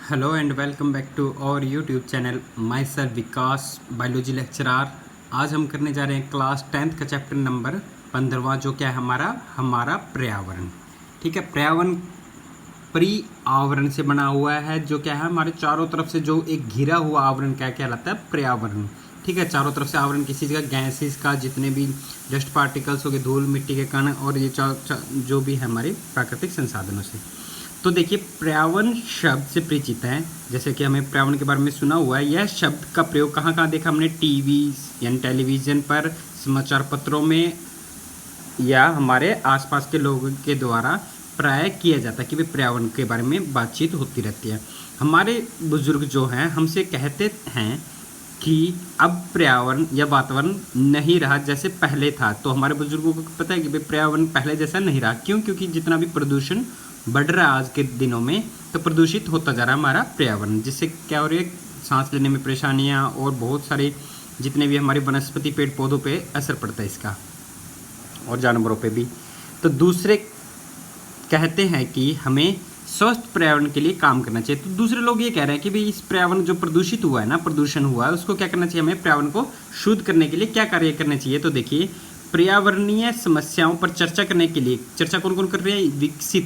Hello and welcome back to our YouTube channel myself Vikas biology lecturer. आज हम करने जा रहे हैं क्लास 10th का चैप्टर नंबर 15वां, जो क्या है हमारा पर्यावरण। ठीक है, पर्यावरण आवरण से बना हुआ है, जो क्या है हमारे चारों तरफ से जो एक घिरा हुआ आवरण क्या कहलाता है, पर्यावरण। ठीक है, चारों तरफ से आवरण किसी का गैसेस का, जितने भी डस्ट पार्टिकल्स हो गए, धूल मिट्टी के कण और ये जो भी है हमारे प्राकृतिक संसाधनों से। तो देखिए, पर्यावरण शब्द से परिचित हैं, जैसे कि हमें पर्यावरण के बारे में सुना हुआ है। यह शब्द का प्रयोग कहाँ कहाँ देखा हमने? टीवी यानी टेलीविज़न पर, समाचार पत्रों में, या हमारे आसपास के लोगों के द्वारा प्राय किया जाता है कि भाई पर्यावरण के बारे में बातचीत होती रहती है। हमारे बुजुर्ग जो हैं हमसे कहते हैं कि अब पर्यावरण या वातावरण नहीं रहा जैसे पहले था। तो हमारे बुजुर्गों को पता है कि भाई पर्यावरण पहले जैसा नहीं रहा। क्यों? क्योंकि जितना भी प्रदूषण बढ़ रहा है आज के दिनों में, तो प्रदूषित होता जा रहा है हमारा पर्यावरण, जिससे क्या हो रही है, सांस लेने में परेशानियां और बहुत सारे जितने भी हमारे वनस्पति पेड़ पौधों पे असर पड़ता है इसका, और जानवरों पे भी। तो दूसरे कहते हैं कि हमें स्वस्थ पर्यावरण के लिए काम करना चाहिए। तो दूसरे लोग ये कह रहे हैं कि भाई इस पर्यावरण जो प्रदूषित हुआ है ना, प्रदूषण हुआ है, उसको क्या करना चाहिए, हमें पर्यावरण को शुद्ध करने के लिए क्या कार्य करने चाहिए। तो देखिए, पर्यावरणीय समस्याओं पर चर्चा करने के लिए चर्चा कौन कौन कर रहे हैं?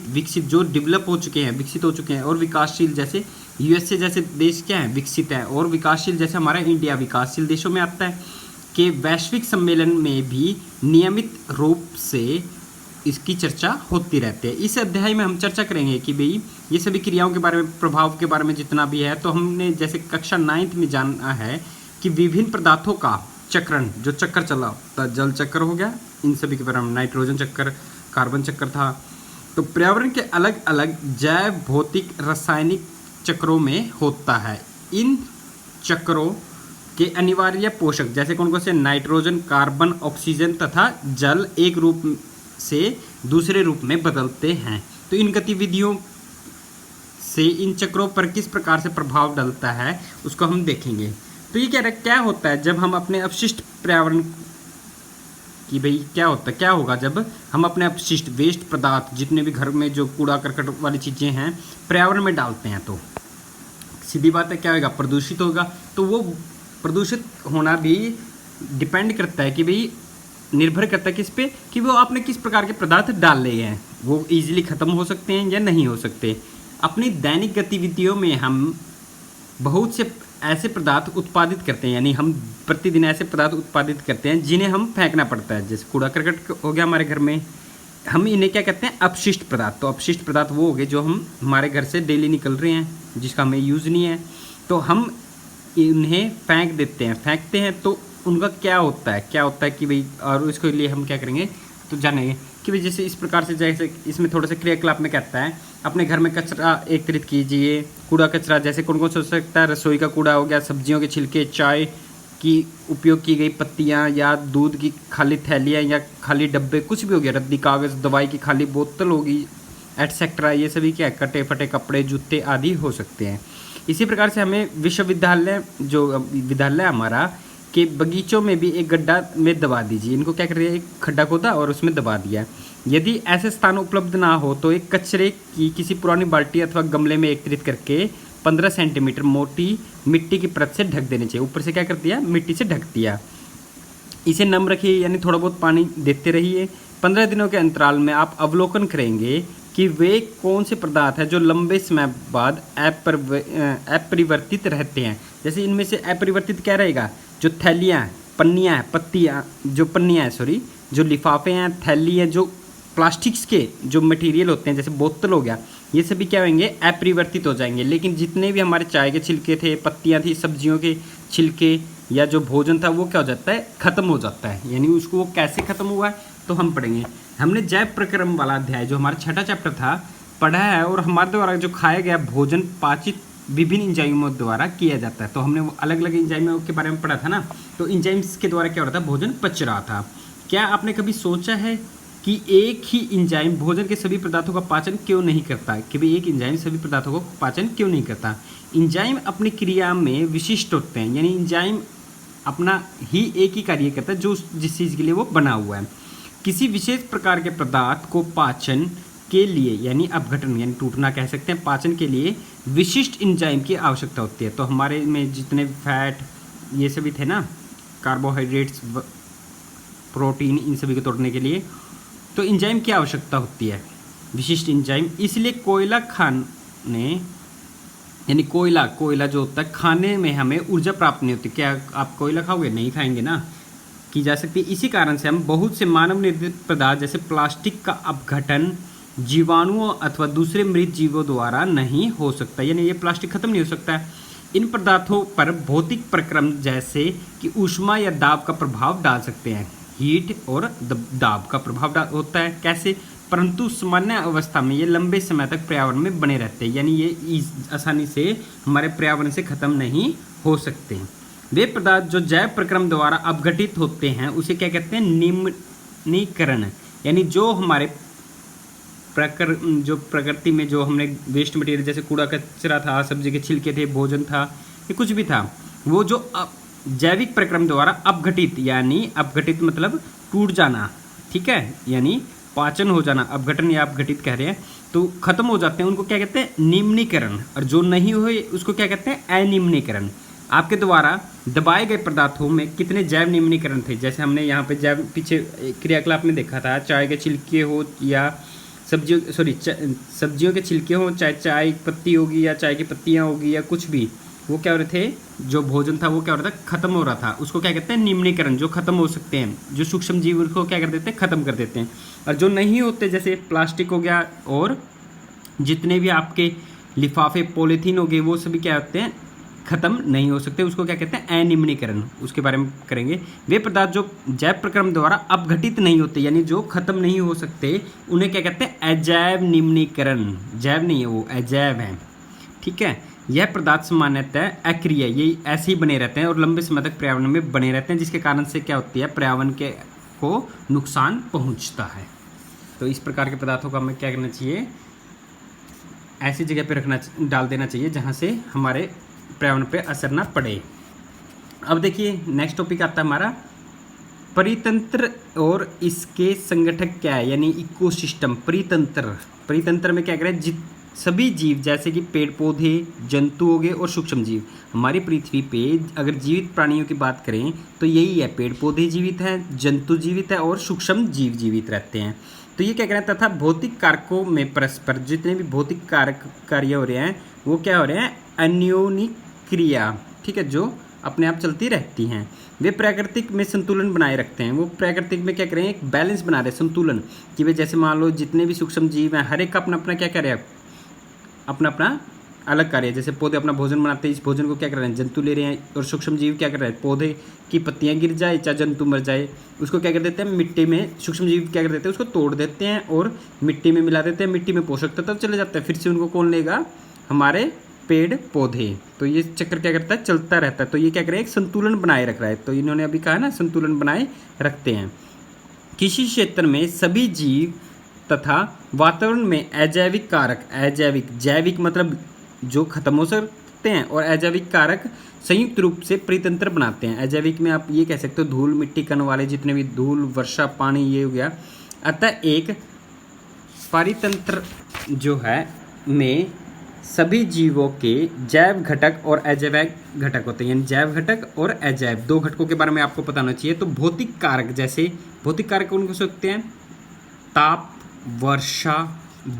विकसित जो डेवलप हो चुके हैं, विकसित हो चुके हैं, और विकासशील जैसे यूएसए जैसे देश क्या है, विकसित है, और विकासशील जैसे हमारा इंडिया विकासशील देशों में आता है, कि वैश्विक सम्मेलन में भी नियमित रूप से इसकी चर्चा होती रहती है। इस अध्याय में हम चर्चा करेंगे कि भाई ये सभी क्रियाओं के बारे में, प्रभाव के बारे में जितना भी है। तो हमने जैसे कक्षा 9th में जाना है कि विभिन्न पदार्थों का चक्रण, जो चक्कर चला, तो जल चक्कर हो गया, इन सभी के बारे में, नाइट्रोजन चक्कर, कार्बन चक्कर था। तो पर्यावरण के अलग अलग जैव भौतिक रासायनिक चक्रों में होता है। इन चक्रों के अनिवार्य पोषक जैसे कौन कौन से? नाइट्रोजन, कार्बन, ऑक्सीजन तथा जल एक रूप से दूसरे रूप में बदलते हैं। तो इन गतिविधियों से इन चक्रों पर किस प्रकार से प्रभाव डलता है उसको हम देखेंगे। तो ये क्या होता है जब हम अपने अपशिष्ट पर्यावरण की, भाई क्या होगा जब हम अपने अपशिष्ट वेस्ट पदार्थ, जितने भी घर में जो कूड़ा करकट वाली चीज़ें हैं, पर्यावरण में डालते हैं, तो सीधी बात है क्या होगा? प्रदूषित होगा। तो वो प्रदूषित होना भी डिपेंड करता है कि भाई, निर्भर करता है किस पे, कि वो आपने किस प्रकार के पदार्थ डाल रहे हैं। वो इजीली ख़त्म हो सकते हैं या नहीं हो सकते। अपनी दैनिक गतिविधियों में हम बहुत से ऐसे पदार्थ उत्पादित करते हैं, यानी हम प्रतिदिन ऐसे पदार्थ उत्पादित करते हैं जिन्हें हम फेंकना पड़ता है। जैसे कूड़ा करकट हो गया हमारे घर में, हम इन्हें क्या कहते हैं? अपशिष्ट पदार्थ। तो अपशिष्ट पदार्थ वो हो गए जो हम हमारे घर से डेली निकल रहे हैं, जिसका हमें यूज़ नहीं है, तो हम इन्हें फेंकते हैं। तो उनका क्या होता है कि भाई, और इसके लिए हम क्या करेंगे तो जानेंगे कि भाई जैसे इस प्रकार से, जैसे इसमें थोड़ा सा क्रियाकलाप में कहता है, अपने घर में कचरा एकत्रित कीजिए। कूड़ा कचरा जैसे कौन कौन सा हो सकता है? रसोई का कूड़ा हो गया, सब्जियों के छिलके, चाय की उपयोग की गई पत्तियां, या दूध की खाली थैलियां या खाली डब्बे, कुछ भी हो गया, रद्दी कागज़, दवाई की खाली बोतल होगी, एटसेट्रा। ये सभी क्या, कटे फटे कपड़े, जूते आदि हो सकते हैं। इसी प्रकार से हमें विश्वविद्यालय, जो विद्यालय हमारा, के बगीचों में भी एक गड्ढा में दबा दीजिए। इनको क्या कर रही है? एक खड्डा खोदा और उसमें दबा दिया। यदि ऐसे स्थान उपलब्ध ना हो तो एक कचरे की किसी पुरानी बाल्टी अथवा गमले में एकत्रित करके 15 सेंटीमीटर मोटी मिट्टी की परत से ढक देने चाहिए। ऊपर से क्या कर दिया? मिट्टी से ढक दिया। इसे नम रखिए, यानी थोड़ा बहुत पानी देते रहिए। 15 दिनों के अंतराल में आप अवलोकन करेंगे कि वे कौन से पदार्थ हैं जो लंबे समय बाद अपरिवर्तित रहते हैं। जैसे इनमें से अपरिवर्तित क्या रहेगा? जो थैलियाँ हैं, पन्नियाँ हैं, जो लिफाफे हैं, थैली हैं, जो प्लास्टिक्स के जो मटेरियल होते हैं, जैसे बोतल हो गया, ये सभी क्या होंगे? अपरिवर्तित हो जाएंगे। लेकिन जितने भी हमारे चाय के छिलके थे, पत्तियाँ थी, सब्जियों के छिलके, या जो भोजन था, वो क्या हो जाता है? ख़त्म हो जाता है। यानी उसको वो कैसे ख़त्म हुआ है तो हम पढ़ेंगे। हमने जैव प्रक्रम वाला अध्याय, जो हमारा 6ठा चैप्टर था, पढ़ा है, और हमारे द्वारा जो खाया गया भोजन पाचित विभिन्न इंजाइमों द्वारा किया जाता है। तो हमने वो अलग अलग इंजाइमों के बारे में पढ़ा था ना। तो इंजाइम्स के द्वारा क्या हो रहा था? भोजन पच रहा था। क्या आपने कभी सोचा है कि एक ही इंजाइम भोजन के सभी पदार्थों का पाचन क्यों नहीं करता? कि भाई एक इंजाइम सभी पदार्थों को पाचन क्यों नहीं करता? इंजाइम अपनी क्रिया में विशिष्ट होते हैं, यानी इंजाइम अपना ही एक ही कार्य करता है जो जिस चीज़ के लिए वो बना हुआ है। किसी विशेष प्रकार के पदार्थ को पाचन के लिए, यानी अपघटन यानी टूटना कह सकते हैं, पाचन के लिए विशिष्ट एंजाइम की आवश्यकता होती है। तो हमारे में जितने फैट ये सभी थे ना, कार्बोहाइड्रेट्स, प्रोटीन, इन सभी को तोड़ने के लिए तो एंजाइम की आवश्यकता होती है, विशिष्ट एंजाइम। इसलिए कोयला खाने, यानी कोयला जो होता है खाने में हमें ऊर्जा प्राप्त नहीं होती। क्या आप कोयला खाओगे? नहीं खाएंगे ना, की जा सकती है। इसी कारण से हम बहुत से मानव निर्मित पदार्थ जैसे प्लास्टिक का अपघटन जीवाणुओं अथवा दूसरे मृत जीवों द्वारा नहीं हो सकता, यानी ये प्लास्टिक खत्म नहीं हो सकता है। इन पदार्थों पर भौतिक प्रक्रम जैसे कि ऊष्मा या दाब का प्रभाव डाल सकते हैं, हीट और दाब का प्रभाव होता है। कैसे? परंतु सामान्य अवस्था में ये लंबे समय तक पर्यावरण में बने रहते हैं, यानी ये आसानी से हमारे पर्यावरण से खत्म नहीं हो सकते। वे पदार्थ जो जैव प्रक्रम द्वारा अपघटित होते हैं उसे क्या कहते हैं? निम्नीकरण। यानी जो हमारे प्रकृति में जो हमने वेस्ट मटेरियल जैसे कूड़ा कचरा था, सब्जी के छिलके थे, भोजन था, ये कुछ भी था, वो जो जैविक प्रक्रम द्वारा अपघटित, यानी अपघटित मतलब टूट जाना, ठीक है, यानी पाचन हो जाना, अपघटन या अपघटित कह रहे हैं, तो खत्म हो जाते हैं, उनको क्या कहते हैं? निम्नीकरण। और जो नहीं हुए उसको क्या कहते हैं? अनिम्नीकरण। आपके द्वारा दबाए गए पदार्थों में कितने जैव निम्नीकरण थे? जैसे हमने यहाँ पे जैव पीछे क्रियाकलाप में देखा था, चाय के छिलके हो या सब्जियों के छिलके हों, चाहे चाय की पत्ती होगी या चाय की पत्तियाँ होगी या कुछ भी, वो क्या हो रहे थे? जो भोजन था वो क्या हो रहा था? खत्म हो रहा था। उसको क्या कहते हैं? निम्नीकरण। जो खत्म हो सकते हैं, जो सूक्ष्म जीव, उनको क्या कर देते हैं? खत्म कर देते हैं। और जो नहीं होते, जैसे प्लास्टिक हो गया और जितने भी आपके लिफाफे, पॉलीथीन हो गए, वो सभी क्या होते हैं? खत्म नहीं हो सकते। उसको क्या कहते हैं? अनिम्नीकरण। उसके बारे में करेंगे। वे पदार्थ जो जैव प्रक्रम द्वारा अपघटित नहीं होते, यानी जो खत्म नहीं हो सकते, उन्हें क्या कहते हैं? अजैव निम्नीकरण। जैव नहीं है वो, अजैव है, ठीक है। यह पदार्थ सामान्यतः अक्रिय, ये ऐसे ही बने रहते हैं और लंबे समय तक पर्यावरण में बने रहते हैं, जिसके कारण से क्या होती है? पर्यावरण को नुकसान पहुंचता है। तो इस प्रकार के पदार्थों का हमें क्या करना चाहिए? ऐसी जगह पे डाल देना चाहिए जहाँ से हमारे पर्यावरण पे असर ना पड़े। अब देखिए नेक्स्ट टॉपिक आता है हमारा परितंत्र और इसके संगठक क्या है, यानी इकोसिस्टम। परितंत्र में क्या करें? सभी जीव जैसे कि पेड़ पौधे, जंतु हो गए और सूक्ष्म जीव। हमारी पृथ्वी पे अगर जीवित प्राणियों की बात करें तो यही है, पेड़ पौधे जीवित हैं, जंतु जीवित है और सूक्ष्म जीव जीवित रहते हैं। तो ये क्या करें? तथा भौतिक कारकों में परस्पर जितने भी भौतिक कारक कार्य हो रहे हैं वो क्या हो रहे हैं? अन्योनिक क्रिया, ठीक है, जो अपने आप चलती रहती हैं। वे प्राकृतिक में संतुलन बनाए रखते हैं। वो प्राकृतिक में क्या करें? एक बैलेंस बना रहे हैं, संतुलन, कि वे जैसे मान लो जितने भी सूक्ष्म जीव हैं, हर एक का अपना अपना क्या कर रहे हैं? अपना अपना अलग कार्य है। जैसे पौधे अपना भोजन बनाते हैं, इस भोजन को क्या कर रहे हैं? जंतु ले रहे हैं। और सूक्ष्म जीव क्या कर रहे हैं? पौधे की पत्तियां गिर जाए चाहे जंतु मर जाए, उसको क्या कर देते हैं? मिट्टी में सूक्ष्म जीव क्या कर देते हैं? उसको तोड़ देते हैं और मिट्टी में मिला देते हैं। मिट्टी में पोषक तत्व चले जाता है, फिर से उनको कौन लेगा? हमारे पेड़ पौधे। तो ये चक्र क्या करता है? चलता रहता है। तो ये क्या करें? एक संतुलन बनाए रख रहा है। तो इन्होंने अभी कहा ना, संतुलन बनाए रखते हैं। किसी क्षेत्र में सभी जीव तथा वातावरण में अजैविक कारक, जैविक मतलब जो खत्म हो सकते हैं, और अजैविक कारक संयुक्त रूप से परितंत्र बनाते हैं। अजैविक में आप ये कह सकते हो धूल मिट्टी कण वाले जितने भी, धूल, वर्षा, पानी, ये हो गया। अतः एक परितंत्र जो है में सभी जीवों के जैव घटक और अजैव घटक होते हैं, यानी जैव घटक और अजैव दो घटकों के बारे में आपको पता होना चाहिए। तो भौतिक कारक, जैसे भौतिक कारक कौन हो सकते हैं? ताप, वर्षा,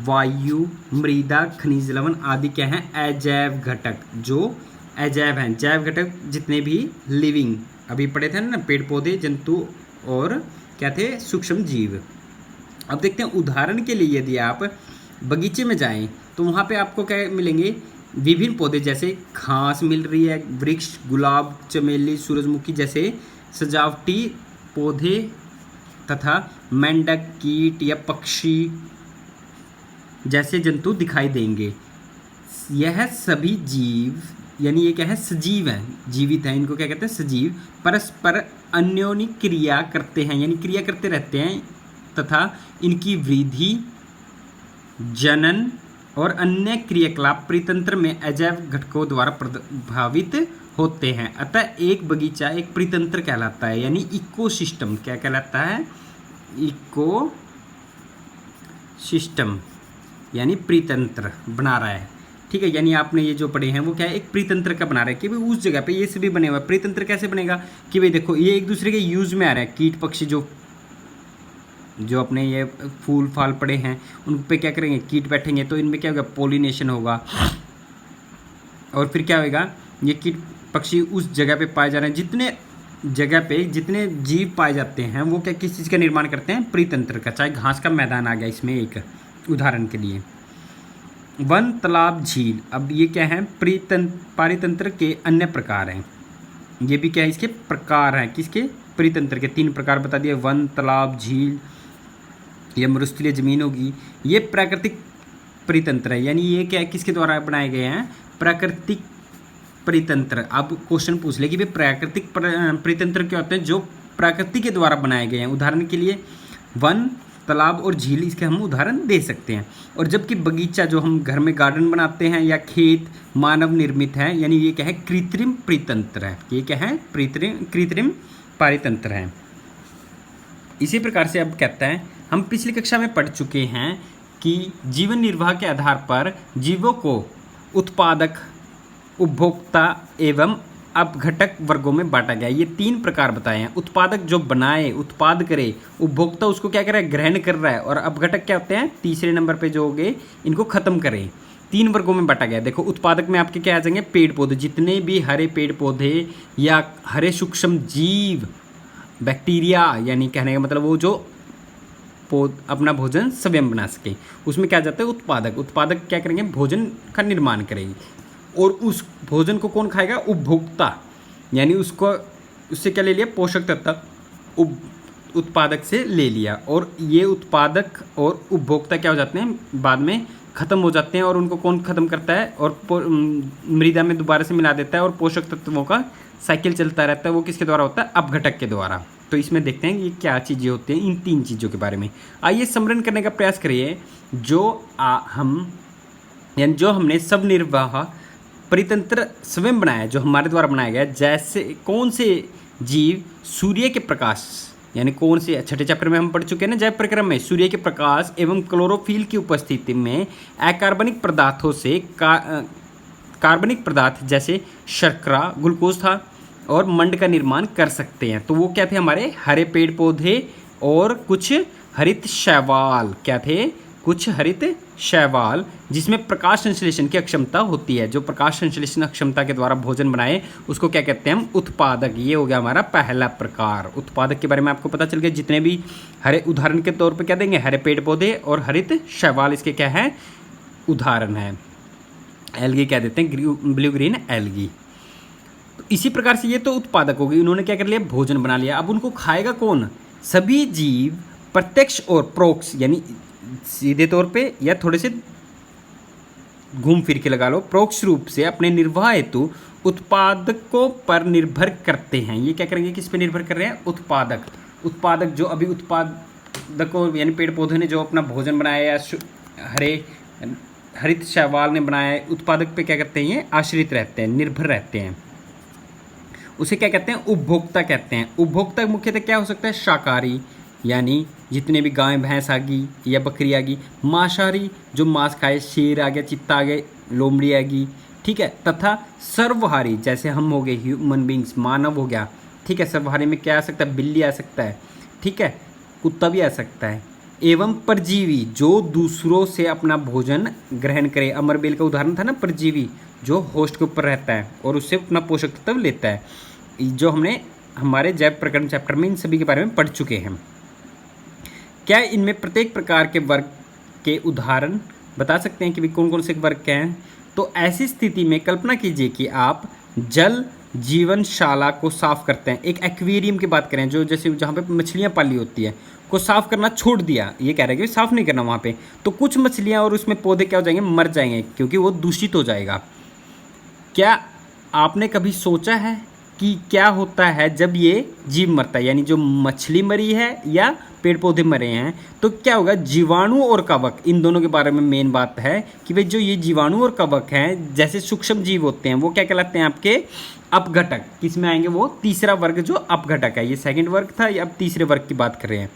वायु, मृदा, खनिज लवण आदि क्या हैं? अजैव घटक, जो अजैव हैं। जैव घटक जितने भी लिविंग अभी पढ़े थे ना, पेड़ पौधे, जंतु और क्या थे? सूक्ष्म जीव। अब देखते हैं उदाहरण के लिए यदि आप बगीचे में जाएं तो वहाँ पे आपको क्या मिलेंगे? विभिन्न पौधे, जैसे घास मिल रही है, वृक्ष, गुलाब, चमेली, सूरजमुखी जैसे सजावटी पौधे तथा मेंढक, कीट या पक्षी जैसे जंतु दिखाई देंगे। यह सभी जीव, यानी ये क्या है? सजीव हैं, जीवित हैं। इनको क्या कहते हैं? सजीव। परस्पर अन्योन्य क्रिया करते हैं, यानी क्रिया करते रहते हैं, तथा इनकी वृद्धि, जनन और अन्य क्रियाकलाप परितंत्र में अजैव घटकों द्वारा प्रभावित होते हैं। अतः एक बगीचा एक परितंत्र कहलाता है, यानी इकोसिस्टम। क्या कहलाता है? इकोसिस्टम, यानी परितंत्र बना रहा है। ठीक है, यानी आपने ये जो पढ़े हैं वो क्या है, एक प्रीतंत्र का बना रहा है कि भाई उस जगह पे ये सभी बने हुए हैं। प्रीतंत्र कैसे बनेगा कि भाई देखो ये एक दूसरे के यूज में आ रहा है, कीट पक्षी जो अपने ये फूल फाल पड़े हैं उन पे क्या करेंगे, कीट बैठेंगे तो इनमें क्या होगा, पोलिनेशन होगा। और फिर क्या होगा, ये कीट पक्षी उस जगह पे पाए जा रहे हैं, जितने जगह पे जितने जीव पाए जाते हैं वो क्या किस चीज़ का निर्माण करते हैं, प्रीतंत्र का। चाहे घास का मैदान आ गया इसमें एक उदाहरण के लिए, वन, तालाब, झील। अब ये क्या है, पारितंत्र के अन्य प्रकार हैं। ये भी क्या है, इसके प्रकार हैं, किसके, प्रीतंत्र के। 3 प्रकार बता दिए, वन, तालाब, झील या मरुस्थलीय जमीन होगी। ये प्राकृतिक प्रीतंत्र है, यानी ये क्या है, किसके द्वारा बनाए गए हैं, प्राकृतिक प्रीतंत्र। अब क्वेश्चन पूछ ले कि भाई प्राकृतिक प्रीतंत्र क्या होते हैं, जो प्रकृति के द्वारा बनाए गए हैं। उदाहरण के लिए वन, तालाब और झील, इसके हम उदाहरण दे सकते हैं। और जबकि बगीचा जो हम घर में गार्डन बनाते हैं या खेत मानव निर्मित है, यानी ये क्या है, कृत्रिम प्रीतंत्र है। ये क्या है, कृत्रिम पारितंत्र है। इसी प्रकार से अब कहता है, हम पिछली कक्षा में पढ़ चुके हैं कि जीवन निर्वाह के आधार पर जीवों को उत्पादक, उपभोक्ता एवं अपघटक वर्गों में बांटा गया। ये 3 प्रकार बताए हैं। उत्पादक जो बनाए, उत्पाद करे, उपभोक्ता उसको क्या कर रहा है, ग्रहण कर रहा है, और अपघटक क्या होते हैं, तीसरे नंबर पे जो हो गए, इनको खत्म करें। 3 वर्गों में बांटा गया। देखो उत्पादक में आपके क्या आ जाएंगे, पेड़ पौधे, जितने भी हरे पेड़ पौधे या हरे सूक्ष्म जीव, बैक्टीरिया, यानी कहने का मतलब वो जो अपना भोजन स्वयं बना सके, उसमें क्या जाता है, उत्पादक। उत्पादक क्या करेंगे, भोजन का निर्माण करेंगे, और उस भोजन को कौन खाएगा, उपभोक्ता, यानी उससे क्या ले लिया, पोषक तत्व उत्पादक से ले लिया। और ये उत्पादक और उपभोक्ता क्या हो जाते हैं, बाद में खत्म हो जाते हैं, और उनको कौन खत्म करता है, और मृदा में दोबारा से मिला देता है, और पोषक तत्वों का साइकिल चलता रहता है। वो किसके द्वारा होता है, अपघटक के द्वारा। तो इसमें देखते हैं ये क्या चीज़ें होती हैं, इन 3 चीज़ों के बारे में। आइए स्मरण करने का प्रयास करिए। जो हमने सब निर्वाह परितंत्र स्वयं बनाया, जो हमारे द्वारा बनाया गया, जैसे कौन से जीव सूर्य के प्रकाश, यानी कौन से, छठे चैप्टर में हम पढ़ चुके हैं ना, जैव प्रक्रम में, सूर्य के प्रकाश एवं क्लोरोफिल की उपस्थिति में अकार्बनिक पदार्थों से कार्बनिक पदार्थ जैसे शर्करा, ग्लूकोज था, और मंड का निर्माण कर सकते हैं। तो वो क्या थे, हमारे हरे पेड़ पौधे और कुछ हरित शैवाल। क्या थे, कुछ हरित शैवाल, जिसमें प्रकाश संश्लेषण की अक्षमता होती है। जो प्रकाश संश्लेषण क्षमता के द्वारा भोजन बनाए उसको क्या कहते हैं हम, उत्पादक। ये हो गया हमारा पहला प्रकार। उत्पादक के बारे में आपको पता चल गया। जितने भी हरे, उदाहरण के तौर पे क्या देंगे, हरे पेड़ पौधे और हरित शैवाल, इसके क्या है, उदाहरण है। एल्गी कह देते हैं, ब्लू ग्रीन एल्गी। तो इसी प्रकार से ये तो उत्पादक हो गई, उन्होंने क्या कर लिया, भोजन बना लिया। अब उनको खाएगा कौन, सभी जीव प्रत्यक्ष और परोक्ष, यानी सीधे तौर पे या थोड़े से घूम फिर के लगा लो, परोक्ष रूप से अपने निर्वाह हेतु उत्पादकों पर निर्भर करते हैं। ये क्या करेंगे, किस पे निर्भर कर रहे हैं, उत्पादक। उत्पादक जो अभी उत्पादकों यानी पेड़ पौधे ने जो अपना भोजन बनाया, या हरित शैवाल ने बनाया, उत्पादक पे क्या करते हैं, ये आश्रित रहते हैं, निर्भर रहते हैं। उसे क्या कहते हैं, उपभोक्ता कहते हैं। उपभोक्ता मुख्यतः क्या हो सकता है, शाकाहारी, यानी जितने भी गाय भैंस आ गई या बकरी आ गई। मांसाहारी, जो मांस खाए, शेर आ गया, चित्ता आ गए, लोमड़ी आ गई, ठीक है। तथा सर्वहारी, जैसे हम हो गए, ह्यूमन बींग्स, मानव हो गया, ठीक है। सर्वहारी में क्या आ सकता है, बिल्ली आ सकता है, ठीक है, कुत्ता भी आ सकता है। एवं परजीवी, जो दूसरों से अपना भोजन ग्रहण करे। अमरबेल का उदाहरण था ना, परजीवी, जो होस्ट के ऊपर रहता है और उससे अपना पोषक तत्व लेता है, जो हमने हमारे जैव प्रकरण चैप्टर में इन सभी के बारे में पढ़ चुके हैं। क्या इनमें प्रत्येक प्रकार के वर्ग के उदाहरण बता सकते हैं कि भी कौन कौन से वर्ग क्या हैं? तो ऐसी स्थिति में कल्पना कीजिए कि आप जल जीवनशाला को साफ करते हैं। एक एक्वेरियम की बात करें, जो जैसे जहाँ पे मछलियाँ पाली होती है, को साफ करना छोड़ दिया। ये कह रहे हैं कि साफ नहीं करना वहाँ पे, तो कुछ मछलियाँ और उसमें पौधे क्या हो जाएंगे, मर जाएंगे, क्योंकि वो दूषित हो जाएगा। क्या आपने कभी सोचा है कि क्या होता है जब ये जीव मरता है, यानी जो मछली मरी है या पेड़ पौधे मरे हैं, तो क्या होगा, जीवाणु और कवक, इन दोनों के बारे में मेन बात है कि भाई जो ये जीवाणु और कवक हैं, जैसे सूक्ष्म जीव होते हैं, वो क्या कहलाते हैं आपके, अपघटक। किस में आएंगे, वो तीसरा वर्ग जो अपघटक है। ये सेकंड वर्ग था, ये अब तीसरे वर्ग की बात कर रहे हैं।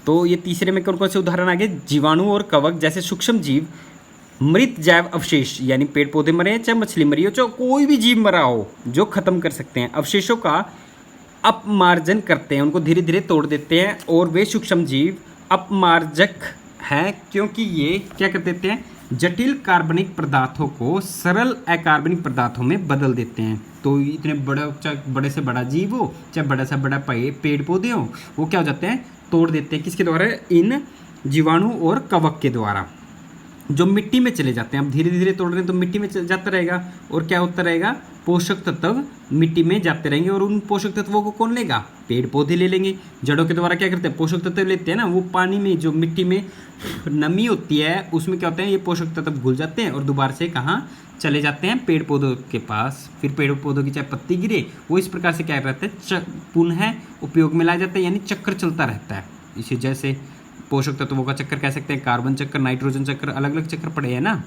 तो ये तीसरे में कौन कौन से उदाहरण आ गए, जीवाणु और कवक जैसे सूक्ष्म जीव मृत जैव अवशेष यानी पेड़ पौधे मरे हैं चाहे मछली मरी हो चाहे कोई भी जीव मरा हो जो खत्म कर सकते हैं, अवशेषों का अपमार्जन करते हैं, उनको धीरे धीरे तोड़ देते हैं। और वे सूक्ष्म जीव अपमार्जक हैं क्योंकि ये क्या कर देते हैं, जटिल कार्बनिक पदार्थों को सरल अकार्बनिक पदार्थों में बदल देते हैं। तो इतने चाहे बड़े से बड़ा जीव हो चाहे बड़ा से बड़ा पेड़ पौधे हो, वो क्या हो जाते हैं, तोड़ देते हैं। किसके द्वारा, इन जीवाणु और कवक के द्वारा, जो मिट्टी में चले जाते हैं। अब धीरे धीरे तोड़ रहे हैं तो मिट्टी में जाता रहेगा और क्या होता रहेगा, पोषक तत्व मिट्टी में जाते रहेंगे और उन पोषक तत्वों को कौन लेगा, पेड़ पौधे ले लेंगे। जड़ों के द्वारा क्या करते हैं, पोषक तत्व लेते हैं ना, वो पानी में जो मिट्टी में नमी होती है उसमें क्या होता है, ये पोषक तत्व घुल जाते हैं और दोबारा से कहाँ चले जाते हैं, पेड़ पौधों के पास। फिर पेड़ पौधों की चाहे पत्ती गिरे वो इस प्रकार से क्या रहता है, पुनः उपयोग में लाया जाता है, यानी चक्र चलता रहता है। इसी जैसे पोषक तत्वों का चक्कर कह सकते हैं, कार्बन चक्कर, नाइट्रोजन चक्कर, अलग अलग चक्कर पड़े हैं ना।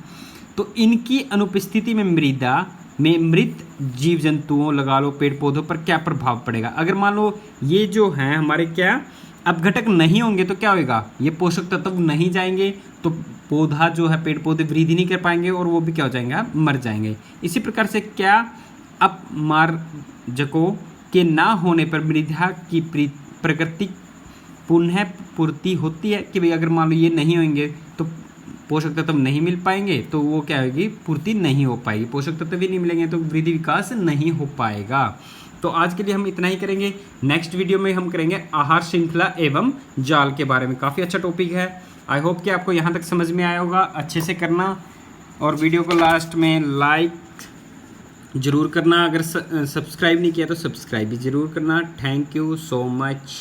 तो इनकी अनुपस्थिति में मृदा में मृत जीव जंतुओं, लगा लो पेड़ पौधों पर क्या प्रभाव पड़ेगा। अगर मान लो ये जो हैं हमारे क्या अपघटक नहीं होंगे तो क्या होगा, ये पोषक तत्व नहीं जाएंगे तो पौधा जो है, पेड़ पौधे वृद्धि नहीं कर पाएंगे और वो भी क्या हो जाएंगे, मर जाएंगे। इसी प्रकार से क्या अपमार्जकों के ना होने पर मृदा की प्रकृति पुनः पूर्ति होती है कि भाई अगर मान लो ये नहीं होंगे तो पोषक तत्व नहीं मिल पाएंगे, तो वो क्या होगी, पूर्ति नहीं हो पाएगी, पोषक तत्व भी नहीं मिलेंगे तो वृद्धि विकास नहीं हो पाएगा। तो आज के लिए हम इतना ही करेंगे। नेक्स्ट वीडियो में हम करेंगे आहार श्रृंखला एवं जाल के बारे में। काफ़ी अच्छा टॉपिक है। आई होप कि आपको यहाँ तक समझ में आया होगा। अच्छे से करना और वीडियो को लास्ट में लाइक ज़रूर करना। अगर सब्सक्राइब नहीं किया तो सब्सक्राइब भी ज़रूर करना। Thank you so much.